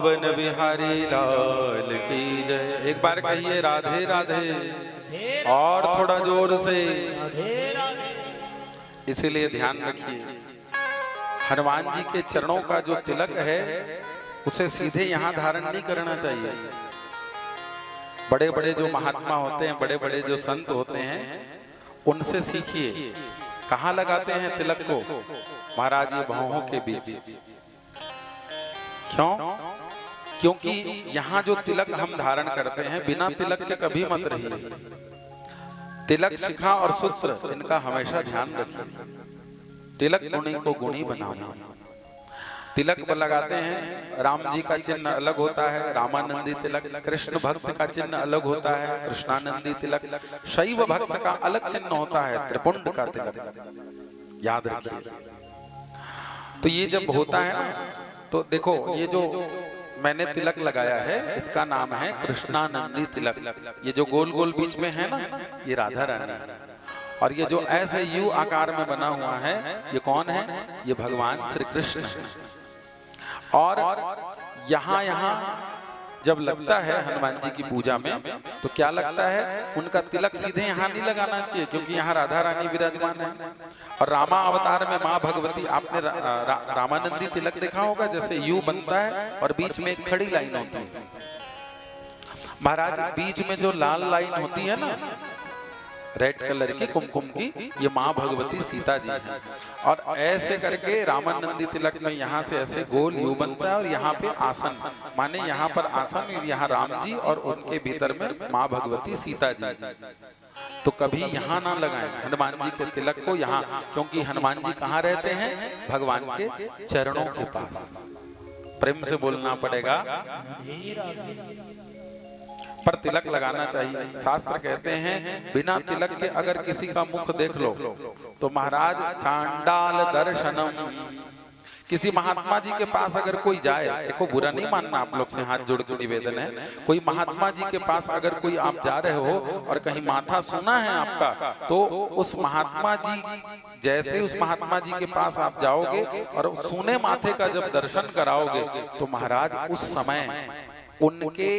वृंदावन बिहारी लाल की जय। एक बार कहिए राधे राधे और थोड़ा जोर से। इसीलिए ध्यान रखिए, हनुमान जी के चरणों का जो तिलक है उसे सीधे यहाँ धारण नहीं करना चाहिए। बड़े बड़े जो महात्मा होते हैं, बड़े बड़े जो संत होते हैं, उनसे सीखिए। कहाँ लगाते हैं तिलक को? महाराज ये भौहों के बीच। क्यों? क्योंकि यहाँ जो तिलक हम धारण करते हैं, बिना तिलक के कभी मत रहिए। तिलक, शिखा और सूत्र, इनका हमेशा ध्यान रखिए। तिलक गुणी को गुणी बनाना। तिलक पर लगाते हैं, राम जी का चिन्ह अलग होता है, रामानंदी तिलक। कृष्ण भक्त का चिन्ह अलग होता है, कृष्णानंदी तिलक। शैव भक्त का अलग चिन्ह होता है, त्रिपुंड का तिलक। याद रखिए। तो ये जब होता है ना, तो देखो ये जो मैंने तिलक लगाया है, इसका नाम है कृष्णानंदी तिलक। ये जो गोल गोल बीच में है ना, ये राधा रानी। और ये जो ऐसे यू आकार में बना हुआ है, ये कौन है? ये भगवान श्री कृष्ण है। और यहाँ यहाँ जब लगता है हनुमान जी की पूजा में, तो क्या लगता है? उनका तिलक सीधे यहाँ नहीं लगाना चाहिए, क्योंकि यहाँ राधा रानी विराजमान है। और रामा अवतार में माँ भगवती, आपने रामानंदी तिलक देखा होगा, जैसे यू बनता है और बीच में एक खड़ी लाइन होती है। महाराज बीच में जो लाल लाइन होती है ना, रेड कलर की कुमकुम की, ये माँ भगवती सीता जी है। और ऐसे करके रामानंदी तिलक में यहाँ से ऐसे गोल यू बनता है, और यहाँ पे आसन, माने यहाँ पर आसन, यहाँ राम जी और उनके भीतर में माँ भगवती सीता जी। तो कभी यहाँ ना लगाएं हनुमान जी के तिलक को यहाँ, क्योंकि हनुमान जी कहाँ रहते हैं? भगवान के चरणों के पास। प्रेम से बोलना पड़ेगा। पर तिलक लगाना चाहिए। शास्त्र कहते हैं बिना तिलक के अगर किसी का मुख देख लो तो महाराज चांडाल दर्शनम। किसी महात्मा जी के पास अगर कोई जाए, देखो बुरा नहीं मानना, आप लोग से हाथ जोड़ के निवेदन है, कोई महात्मा जी के पास अगर कोई आप जा रहे हो और कहीं माथा सुना है आपका, तो उस महात्मा जी, जैसे उस महात्मा जी के पास आप जाओगे और सुने माथे का जब दर्शन कराओगे, तो महाराज उस समय उनके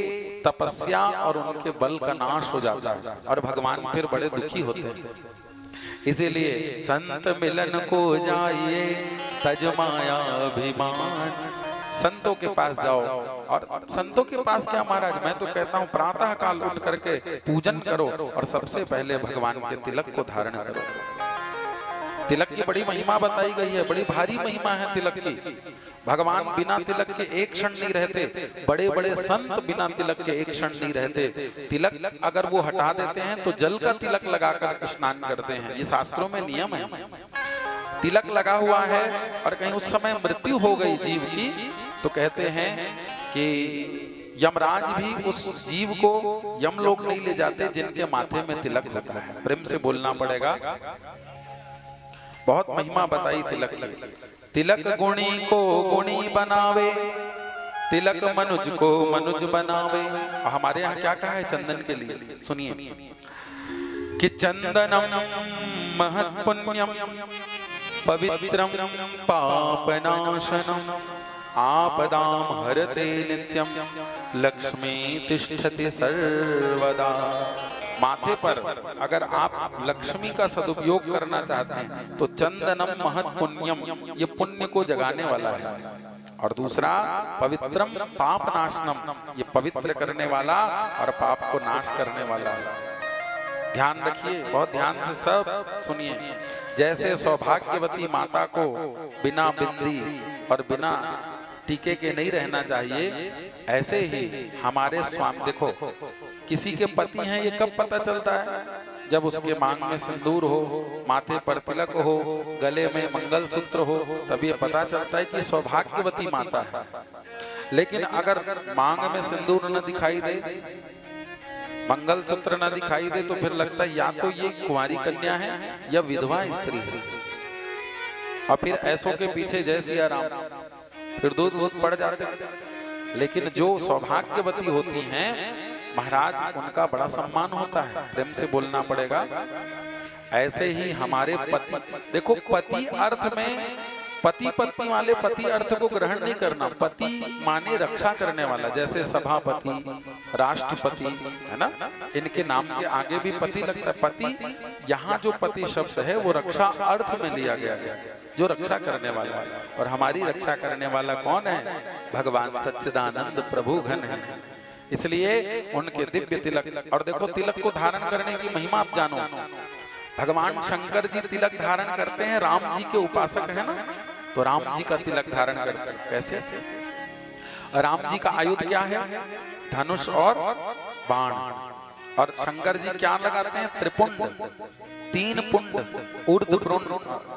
तपस्या और उनके बल का नाश हो जाता है और भगवान फिर बड़े दुखी होते हैं। इसीलिए संत मिलन को जाइए तज माया अभिमान। संतों के पास जाओ। और संतों के पास क्या महाराज, मैं तो कहता हूँ प्रातः काल उठ करके पूजन करो और सबसे पहले भगवान के तिलक को धारण करो। तिलक की बड़ी महिमा बताई गई है, बड़ी भारी महिमा है तिलक की। भगवान बिना तिलक के एक क्षण नहीं रहते, बड़े बड़े संत बिना तिलक के एक क्षण नहीं रहते। तिलक अगर वो हटा देते हैं तो जल का तिलक लगाकर स्नान करते हैं, ये शास्त्रों में नियम है। तिलक लगा हुआ है और कहीं उस समय मृत्यु हो गई जीव की, तो कहते हैं कि यमराज भी उस जीव को यमलोक नहीं ले जाते जिनके माथे में तिलक होता है। प्रेम से बोलना पड़ेगा। बहुत महिमा बताई तिलक की। तिलक गुणी को गुणी बनावे, तिलक मनुज को मनुज बनावे। हमारे यहाँ क्या कहा है चंदन के लिए, सुनिए कि चंदनम महत् पुण्यम पवित्रम पापनाशनम आपदाम हरते नित्यम लक्ष्मी तिष्ठति सर्वदा। माथे पर अगर आप लक्ष्मी का सदुपयोग करना चाहते हैं तो चंदनम महत् पुण्यम, ये पुण्य को जगाने वाला है। और दूसरा पवित्रम पाप नाशनम, ये पवित्र करने वाला और पाप को नाश करने वाला है। ध्यान रखिए, बहुत ध्यान से सब सुनिए। जैसे सौभाग्यवती माता को बिना बिंदी और बिना टीके के नहीं रहना चाहिए, ऐसे ही हमारे स्वामी, देखो किसी के पति हैं ये कब पता चलता है? जब उसके मांग में सिंदूर हो, माथे पर तिलक हो, गले में मंगलसूत्र हो, तब ये पता चलता है कि सौभाग्यवती माता है। लेकिन अगर मांग में सिंदूर न दिखाई दे, मंगलसूत्र न दिखाई दे, तो फिर लगता है या तो ये कुंवारी कन्या है या विधवा स्त्री है। और फिर ऐसों के पीछे जय सिया राम, फिर दूध दूध पड़ जाते। लेकिन जो सौभाग्यवती होती हैं महाराज, उनका बड़ा सम्मान होता है। प्रेम से बोलना पड़ेगा। ऐसे ही हमारे पति, देखो पति अर्थ में पति पत्नी वाले पति अर्थ को ग्रहण नहीं करना। पति माने रक्षा करने वाला, जैसे सभापति, राष्ट्रपति, है ना, इनके नाम के आगे भी पति लगता है। पति, यहाँ जो पति शब्द है वो रक्षा अर्थ में लिया गया है, जो रक्षा करने वाला है। और हमारी रक्षा करने वाला कौन है? भगवान सच्चिदानंद प्रभु घन है। इसलिए उनके दिव्य तिलक, और देखो तिलक को धारण करने की महिमा आप जानो। भगवान शंकर जी तिलक धारण करते हैं, राम जी के उपासक है ना, तो राम जी का तिलक धारण करते हैं। कैसे? राम जी का आयुध क्या है? धनुष और बाण। और शंकर जी क्या लगाते हैं? त्रिपुंड, 3 पुंड, ऊर्ध्व पुंड,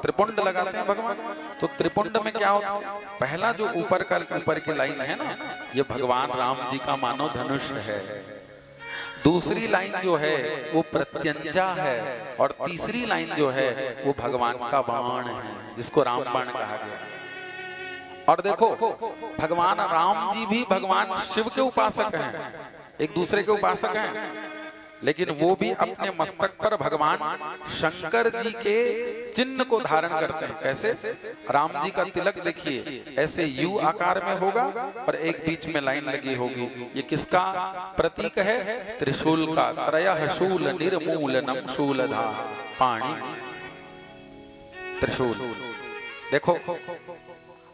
त्रिपुंड लगाते हैं भगवान। तो त्रिपुंड में क्या होता है? पहला जो ऊपर की लाइन है ना, ये भगवान राम जी का मानो धनुष है। दूसरी लाइन जो है वो प्रत्यंचा है, और तीसरी लाइन जो है वो भगवान का बाण है, जिसको राम बाण कहा गया। और देखो भगवान राम जी भी भगवान शिव के उपासक हैं, एक दूसरे के उपासक हैं, लेकिन वो भी अपने मस्तक पर भगवान शंकर जी के चिन्ह को धारण करते हैं। कैसे? राम जी का तिलक देखिए, ऐसे यू आकार में होगा और एक बीच में लाइन लगी होगी। ये किसका प्रतीक है? त्रिशूल का। त्रयः शूल निर्मूलनम शूलधा पाणि त्रिशूल। देखो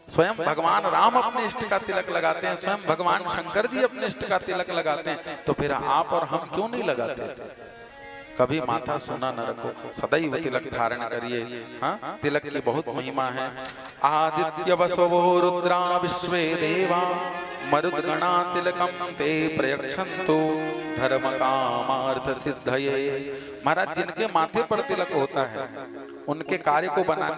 स्वयं भगवान राम अपने इष्ट का तिलक लगाते हैं, स्वयं भगवान शंकर जी अपने इष्ट का तिलक लगाते हैं, तो फिर आप और हम क्यों नहीं लगाते? कभी माथा सुना न रखो, सदैव तिलक धारण करिए। हाँ, तिलक की बहुत महिमा है। आदित्य वसवो रुद्रा विश्वे देवा मरुद्गणा तिलकम ते प्रयक्षन्तु धर्म कामार्थ सिद्धये। महाराज, जिनके माथे पर तिलक होता है उनके कार्य को बनाने